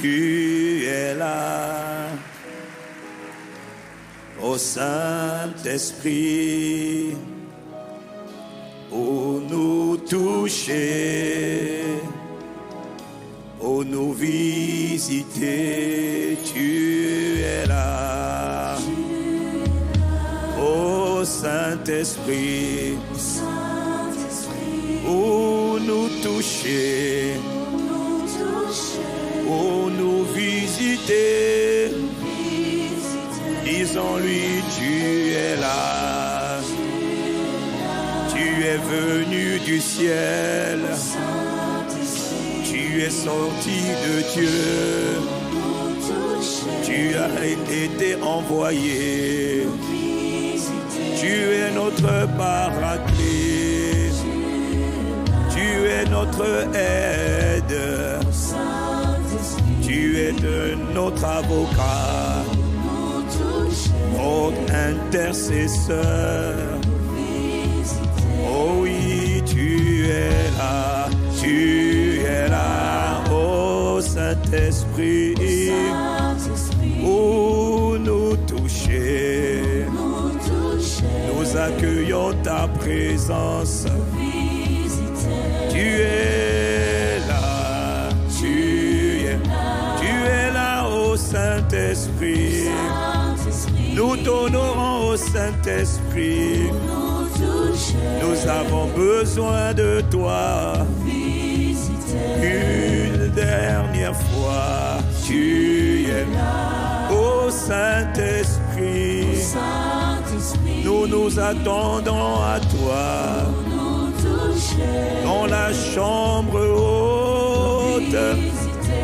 tu es là. Ô Saint-Esprit, pour nous toucher, pour nous visiter, tu es là. Ô Saint-Esprit, pour nous toucher, pour nous visiter, disons-lui, tu es là. Tu es venu du ciel, tu es sorti de Dieu, tu as été envoyé, tu es notre paraclet, tu es notre aide, tu es notre avocat, notre intercesseur. Oh oui, tu es là, oh Saint-Esprit, pour nous toucher, nous accueillons ta présence. Tu es là, oh Saint-Esprit. Nous t'honorons au Saint-Esprit. Nous avons besoin de toi. Une dernière fois, tu es là, ô Saint-Esprit. Nous nous attendons à toi. Dans la chambre haute,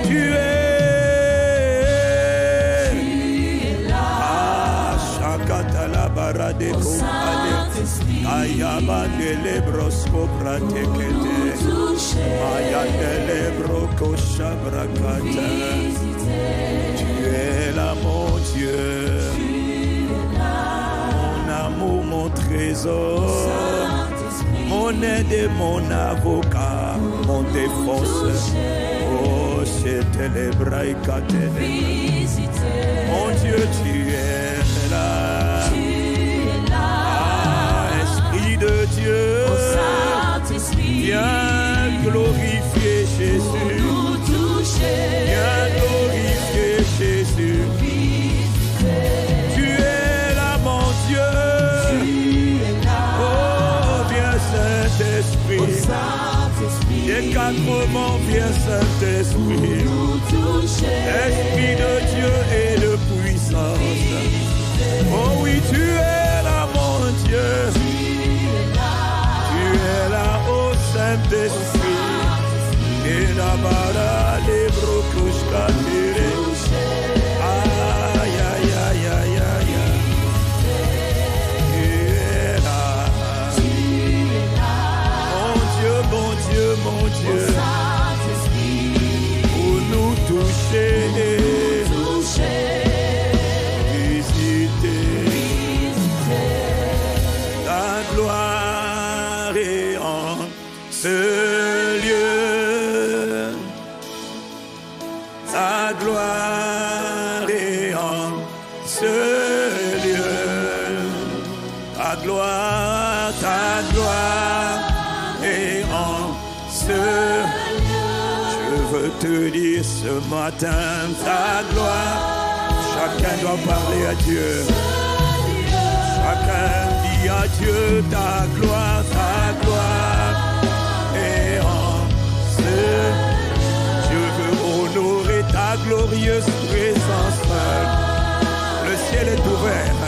tu es. De Ayabande lebrosko pratekete Ayande lebroko shabrakata. Tu es là mon Dieu, mon amour, mon trésor, mon aide et mon avocat, mon défenseur. Oh, c'était les braïkate. Mon Dieu, tu es là. De Dieu, viens glorifier Jésus, viens glorifier Jésus. Tu es là mon Dieu, oh viens Saint-Esprit, des quatre vents viens Saint-Esprit, Esprit de Dieu et de puissance. Oh oui, tu es là mon Dieu. Là, au Saint-Esprit, et là-bas, les brocushka, aïe, aïe, aïe, aïe, aïe, tu es là, mon Dieu, pour nous toucher, visiter ta gloire. Ce lieu, ta gloire est en ce lieu, ta gloire est en ce lieu. Je veux te dire ce matin, ta gloire, chacun doit parler à Dieu, chacun dit à Dieu ta gloire. Je veux honorer ta glorieuse présence. Le ciel est ouvert,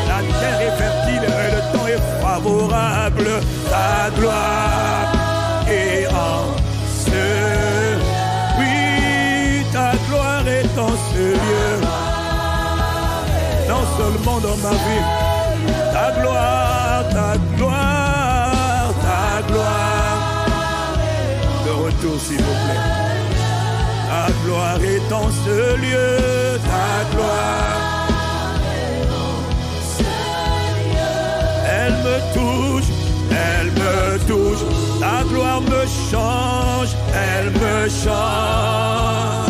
la terre est fertile et le temps est favorable. Ta gloire est en ce. Oui, ta gloire est en ce lieu. Non seulement dans ma vie, ta gloire. De retour s'il vous plaît. Ta gloire est en ce lieu, ta gloire. Elle me touche, ta gloire me change, elle me change.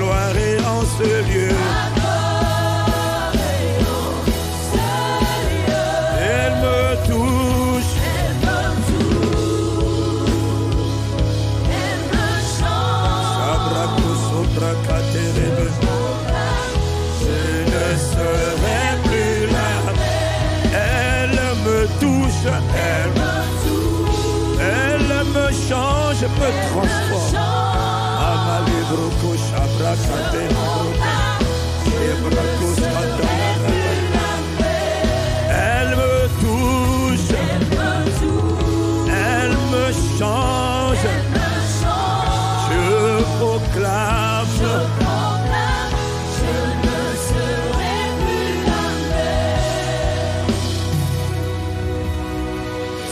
gloire est en ce lieu. Elle me touche. Elle me change. Je ne serai plus là. Elle me touche. Elle me change, me transforme. Elle me touche. Elle me change. Je proclame. Je ne serai plus la même.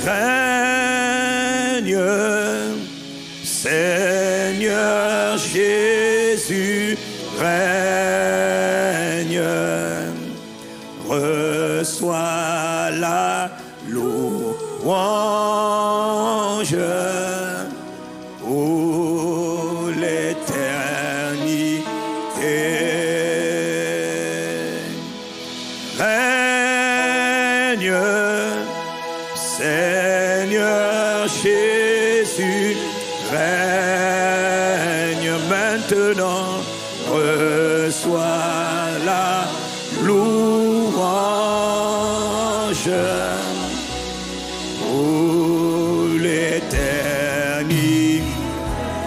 Règne, Seigneur Jésus, règne. Reçois la louange pour l'éternité. Règne, Seigneur Jésus, règne maintenant. Reçois la louange pour l'éternité.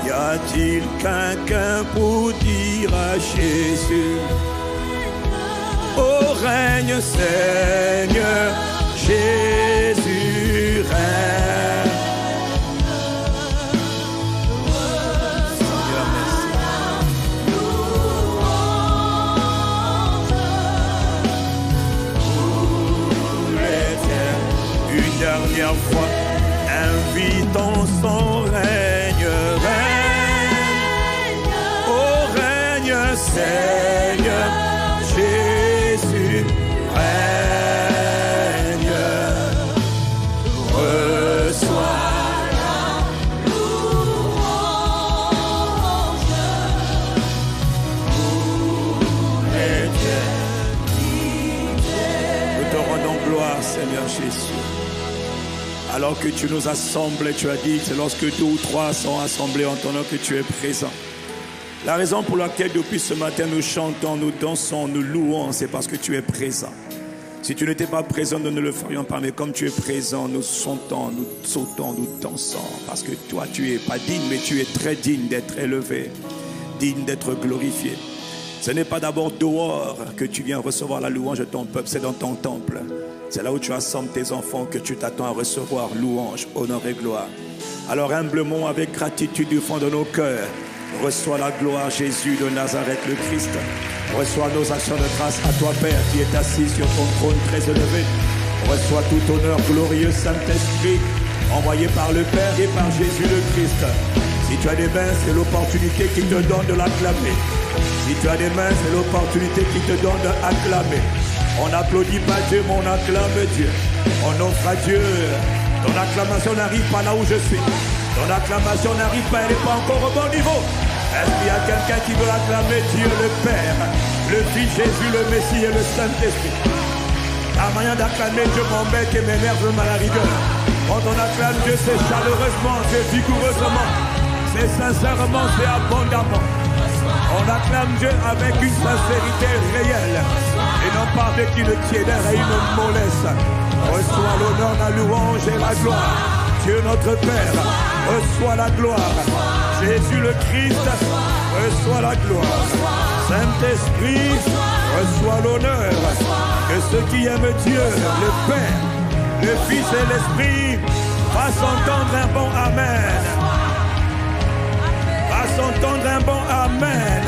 Y a-t-il quelqu'un pour dire à Jésus: oh règne Seigneur Jésus, règne. Seigneur, merci. Une dernière fois, invitons son règne, règne. Oh règne Seigneur Jésus, règne. Reçois la louange pour l'éternité. Nous te rendons gloire, Seigneur Jésus. Alors que tu nous assembles, tu as dit, c'est lorsque 2 ou 3 sont assemblés en ton nom que tu es présent. La raison pour laquelle depuis ce matin nous chantons, nous dansons, nous louons, c'est parce que tu es présent. Si tu n'étais pas présent, nous ne le ferions pas. Mais comme tu es présent, nous chantons, nous sautons, nous dansons. Parce que toi, tu es pas digne, mais tu es très digne d'être élevé, digne d'être glorifié. Ce n'est pas d'abord dehors que tu viens recevoir la louange de ton peuple, c'est dans ton temple. C'est là où tu assembles tes enfants que tu t'attends à recevoir louange, honneur et gloire. Alors humblement, avec gratitude du fond de nos cœurs, reçois la gloire, Jésus de Nazareth, le Christ. Reçois nos actions de grâce à toi, Père, qui est assis sur ton trône très élevé. Reçois tout honneur glorieux, Saint-Esprit, envoyé par le Père et par Jésus le Christ. Si tu as des mains, c'est l'opportunité qui te donne de l'acclamer. Si tu as des mains, c'est l'opportunité qui te donne d'acclamer. On n'applaudit pas Dieu, mais on acclame Dieu. On offre à Dieu. Ton acclamation n'arrive pas là où je suis. Ton acclamation n'arrive pas, elle n'est pas encore au bon niveau. Est-ce qu'il y a quelqu'un qui veut acclamer Dieu le Père, le Fils Jésus, le Messie et le Saint-Esprit? La manière d'acclamer Dieu m'embête et m'énerve même à la rigueur. Quand on acclame Dieu, c'est chaleureusement, c'est vigoureusement, c'est sincèrement, c'est abondamment. On acclame Dieu avec une sincérité réelle et non pas avec une tiédeur et une mollesse. Reçois l'honneur, la louange et la gloire. Dieu notre Père, reçois la gloire. Jésus le Christ, reçois la gloire. Saint-Esprit, reçois l'honneur. Que ceux qui aiment Dieu, le Père, le Fils et l'Esprit, fassent entendre un bon Amen. Fassent entendre un bon Amen.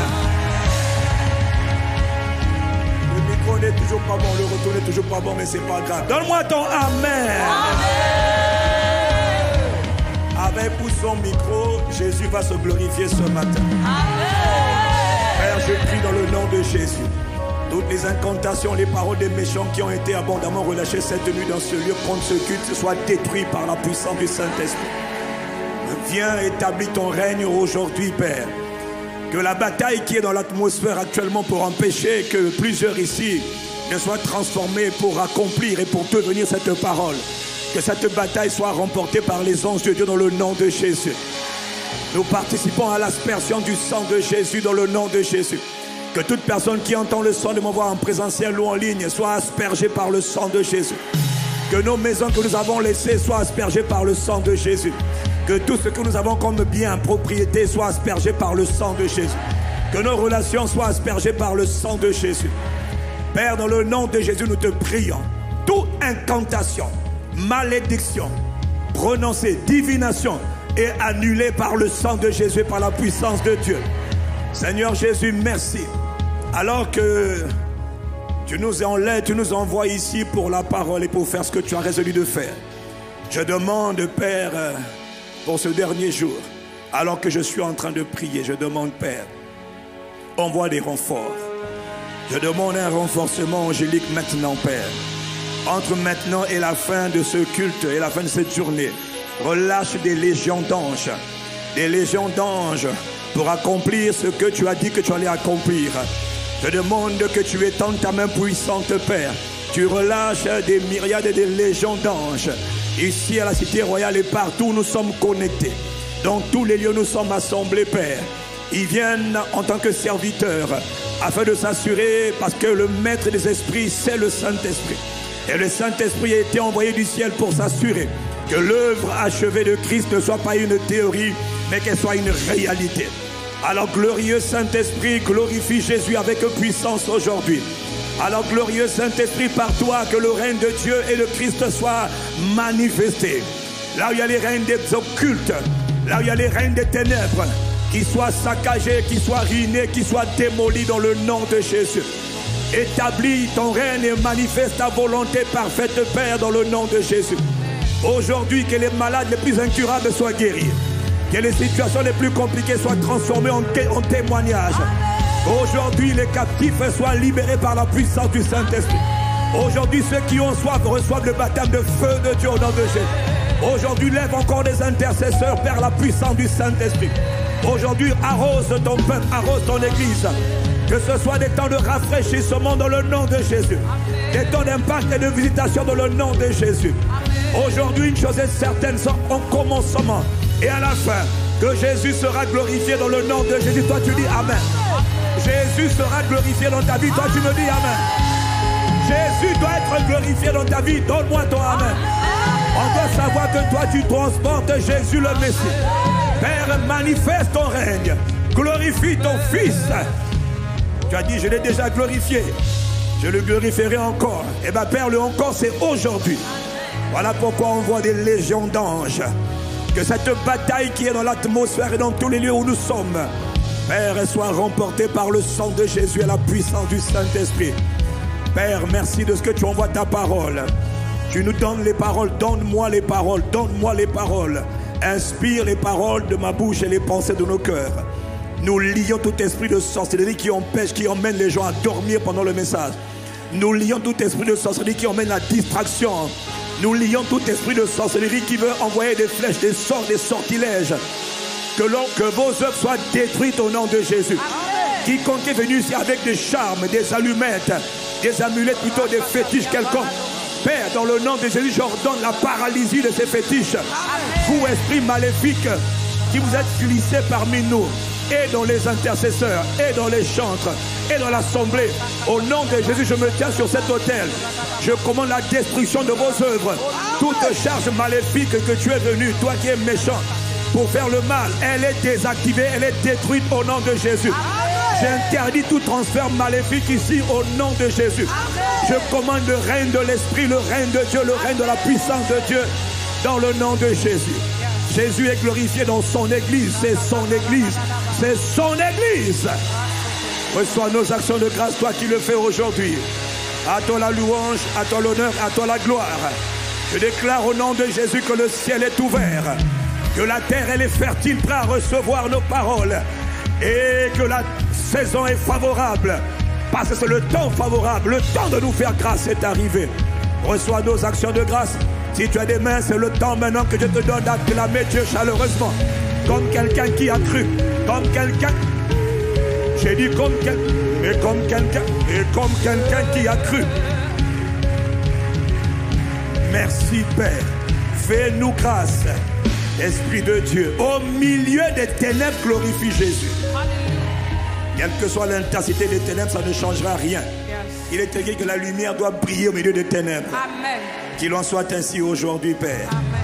Le micro n'est toujours pas bon, le retour n'est toujours pas bon, mais c'est pas grave. Donne-moi ton Amen. Avec ou son micro, Jésus va se glorifier ce matin. Père, je prie dans le nom de Jésus. Toutes les incantations, les paroles des méchants qui ont été abondamment relâchées cette nuit dans ce lieu contre ce culte soient détruits par la puissance du Saint-Esprit. Viens établir ton règne aujourd'hui, Père. Que la bataille qui est dans l'atmosphère actuellement pour empêcher que plusieurs ici ne soient transformés pour accomplir et pour devenir cette parole, que cette bataille soit remportée par les anges de Dieu dans le nom de Jésus. Nous participons à l'aspersion du sang de Jésus dans le nom de Jésus. Que toute personne qui entend le son de ma voix en présentiel ou en ligne soit aspergée par le sang de Jésus. Que nos maisons que nous avons laissées soient aspergées par le sang de Jésus. Que tout ce que nous avons comme bien, propriété, soit aspergé par le sang de Jésus. Que nos relations soient aspergées par le sang de Jésus. Père, dans le nom de Jésus, nous te prions. Toute incantation, malédiction, prononcée, divination est annulée par le sang de Jésus, par la puissance de Dieu. Seigneur Jésus, merci. Alors que tu nous enlèves, tu nous envoies ici pour la parole et pour faire ce que tu as résolu de faire. Je demande, Père, pour ce dernier jour, alors que je suis en train de prier, je demande, Père, envoie des renforts. Je demande un renforcement angélique maintenant, Père. Entre maintenant et la fin de ce culte et la fin de cette journée, relâche des légions d'anges. Des légions d'anges pour accomplir ce que tu as dit que tu allais accomplir. Je demande que tu étendes ta main puissante, Père. Tu relâches des myriades et des légions d'anges. Ici à la cité royale et partout nous sommes connectés. Dans tous les lieux nous sommes assemblés, Père. Ils viennent en tant que serviteurs afin de s'assurer, parce que le maître des esprits c'est le Saint-Esprit. Et le Saint-Esprit a été envoyé du ciel pour s'assurer que l'œuvre achevée de Christ ne soit pas une théorie, mais qu'elle soit une réalité. Alors glorieux Saint-Esprit, glorifie Jésus avec puissance aujourd'hui. Alors glorieux Saint-Esprit, par toi que le règne de Dieu et de Christ soient manifestés. Là où il y a les règnes des occultes, là où il y a les règnes des ténèbres, qu'ils soient saccagés, qu'ils soient ruinés, qu'ils soient démolis dans le nom de Jésus. Établis ton règne et manifeste ta volonté parfaite, Père, dans le nom de Jésus. Aujourd'hui, que les malades les plus incurables soient guéris. Que les situations les plus compliquées soient transformées en témoignages. Aujourd'hui, les captifs soient libérés par la puissance du Saint-Esprit. Aujourd'hui, ceux qui ont soif reçoivent le baptême de feu de Dieu au nom de Jésus. Aujourd'hui, lève encore des intercesseurs, Père, la puissance du Saint-Esprit. Aujourd'hui, arrose ton peuple, arrose ton église. Que ce soit des temps de rafraîchissement dans le nom de Jésus. Des temps d'impact et de visitation dans le nom de Jésus. Aujourd'hui, une chose est certaine, c'est au commencement et à la fin, que Jésus sera glorifié dans le nom de Jésus. Toi, tu dis Amen. Jésus sera glorifié dans ta vie. Toi, tu me dis Amen. Jésus doit être glorifié dans ta vie. Donne-moi ton Amen. On doit savoir que toi, tu transportes Jésus le Messie. Père, manifeste ton règne. Glorifie ton Fils. Tu as dit, je l'ai déjà glorifié. Je le glorifierai encore. Et bien, Père, le encore, c'est aujourd'hui. Voilà pourquoi on voit des légions d'anges. Que cette bataille qui est dans l'atmosphère et dans tous les lieux où nous sommes, Père, soit remportée par le sang de Jésus et la puissance du Saint-Esprit. Père, merci de ce que tu envoies ta parole. Tu nous donnes les paroles. Donne-moi les paroles. Donne-moi les paroles. Inspire les paroles de ma bouche et les pensées de nos cœurs. Nous lions tout esprit de sorcellerie qui empêche, qui emmène les gens à dormir pendant le message. Nous lions tout esprit de sorcellerie qui emmène la distraction. Nous lions tout esprit de sorcellerie qui veut envoyer des flèches, des sorts, des sortilèges. Que vos œuvres soient détruites au nom de Jésus. Quiconque est venu ici avec des charmes, des allumettes, des amulettes, plutôt des fétiches quelconques. Père, dans le nom de Jésus, j'ordonne la paralysie de ces fétiches. Vous, esprits maléfiques, qui vous êtes glissés parmi nous, et dans les intercesseurs, et dans les chantres, et dans l'assemblée. Au nom de Jésus, je me tiens sur cet autel. Je commande la destruction de vos œuvres. Toute charge maléfique que tu es venu, toi qui es méchant, pour faire le mal, elle est désactivée, elle est détruite au nom de Jésus. J'interdis tout transfert maléfique ici au nom de Jésus. Je commande le règne de l'Esprit, le règne de Dieu, le règne de la puissance de Dieu, dans le nom de Jésus. Jésus est glorifié dans son Église, c'est son Église, c'est son Église. Reçois nos actions de grâce, toi qui le fais aujourd'hui. À toi la louange, à toi l'honneur, à toi la gloire. Je déclare au nom de Jésus que le ciel est ouvert, que la terre elle est fertile, prête à recevoir nos paroles, et que la saison est favorable, parce que c'est le temps favorable, le temps de nous faire grâce est arrivé. Reçois nos actions de grâce. Si tu as des mains, c'est le temps maintenant que je te donne d'acclamer Dieu chaleureusement, comme quelqu'un qui a cru, comme quelqu'un J'ai dit comme quelqu'un qui a cru. Merci Père. Fais-nous grâce. Esprit de Dieu, au milieu des ténèbres, glorifie Jésus. Quelle que soit l'intensité des ténèbres, ça ne changera rien. Il est écrit que la lumière doit briller au milieu des ténèbres. Amen. Qu'il en soit ainsi aujourd'hui, Père. Amen.